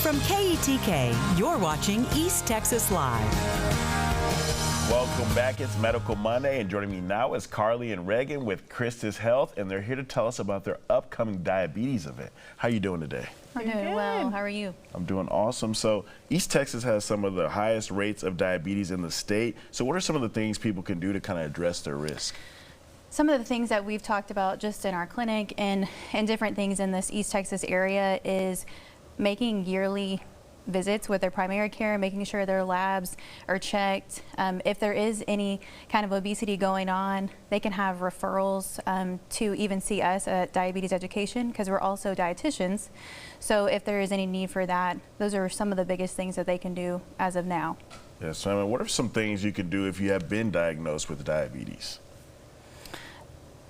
From KETK, you're watching East Texas Live. Welcome back. It's Medical Monday, and joining me now is Carly and Reagan with Christus Health, and they're here to tell us about their upcoming diabetes event. How you doing today? I'm doing well. How are you? I'm doing awesome. So East Texas has some of the highest rates of diabetes in the state. So what are some of the things people can do to kind of address their risk? Some of the things that we've talked about just in our clinic and different things in this East Texas area is making yearly visits with their primary care, making sure their labs are checked. If there is any kind of obesity going on, they can have referrals to even see us at Diabetes Education, because we're also dietitians. So if there is any need for that, those are some of the biggest things that they can do as of now. Yes, so I mean, what are some things you can do if you have been diagnosed with diabetes?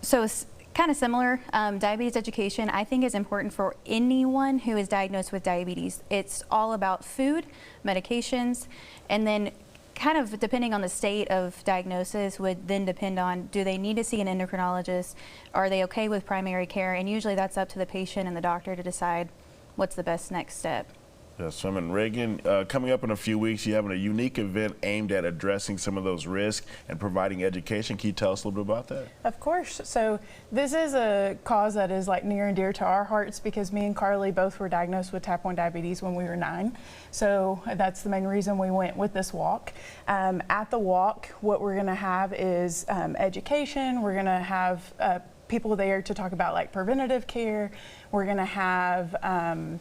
So it's kind of similar. Diabetes education, I think, is important for anyone who is diagnosed with diabetes. It's all about food, medications, and then kind of depending on the state of diagnosis would then depend on, do they need to see an endocrinologist? Are they okay with primary care? And usually that's up to the patient and the doctor to decide what's the best next step. Yes, so and Reagan, coming up in a few weeks, you're having a unique event aimed at addressing some of those risks and providing education. Can you tell us a little bit about that? Of course. So this is a cause that is like near and dear to our hearts, because me and Carly both were diagnosed with type 1 diabetes when we were 9. So that's the main reason we went with this walk. At the walk, what we're going to have is education. We're going to have people there to talk about like preventative care. We're going to have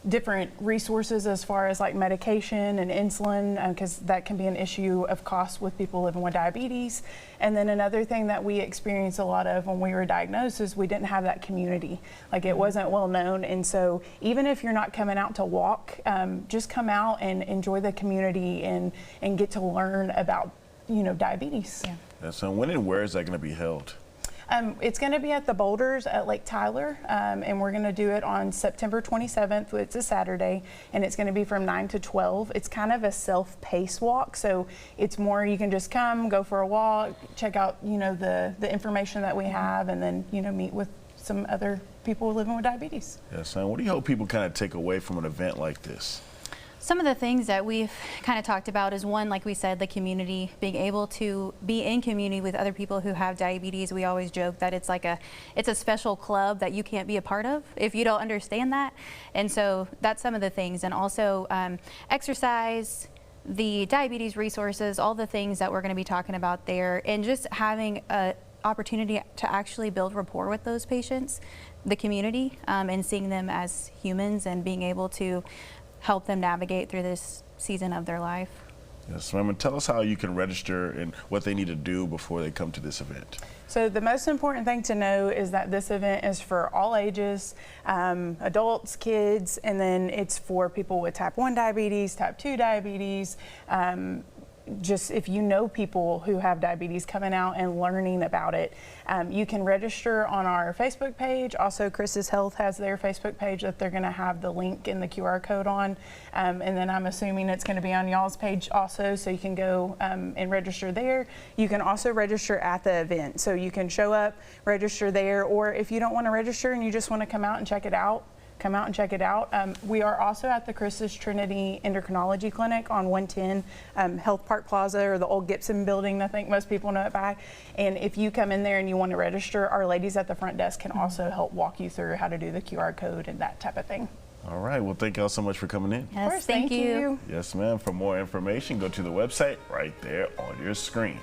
different resources as far as like medication and insulin, because that can be an issue of cost with people living with diabetes. And then another thing that we experienced a lot of when we were diagnosed is we didn't have that community. Like, it wasn't well known. And so even if you're not coming out to walk, just come out and enjoy the community and get to learn about, you know, diabetes. Yeah, so when and where is that going to be held? It's going to be at the Boulders at Lake Tyler, and we're going to do it on September 27th. It's a Saturday, and it's going to be from 9 to 12. It's kind of a self-paced walk, so it's more you can just come, go for a walk, check out, you know, the information that we have, and then, you know, meet with some other people living with diabetes. Yes, and what do you hope people kind of take away from an event like this? Some of the things that we've kind of talked about is, one, like we said, the community, being able to be in community with other people who have diabetes. We always joke that it's like it's a special club that you can't be a part of if you don't understand that. And so that's some of the things. And also exercise, the diabetes resources, all the things that we're going to be talking about there, and just having an opportunity to actually build rapport with those patients, the community, and seeing them as humans and being able to help them navigate through this season of their life. Yes, ma'am. And tell us how you can register and what they need to do before they come to this event. So the most important thing to know is that this event is for all ages, adults, kids, and then it's for people with type 1 diabetes, type 2 diabetes, just if you know people who have diabetes, coming out and learning about it. You can register on our Facebook page. Also, Christus Health has their Facebook page that they're going to have the link and the QR code on. And then I'm assuming it's going to be on y'all's page also, so you can go and register there. You can also register at the event. So you can show up, register there, or if you don't want to register and you just want to come out and check it out, come out and check it out. We are also at the Christus Trinity Endocrinology Clinic on 110 Health Park Plaza, or the old Gibson building, I think most people know it by. And if you come in there and you want to register, our ladies at the front desk can also help walk you through how to do the QR code and that type of thing. All right, well, thank y'all so much for coming in. Yes, thank you. Yes, ma'am. For more information, go to the website right there on your screen.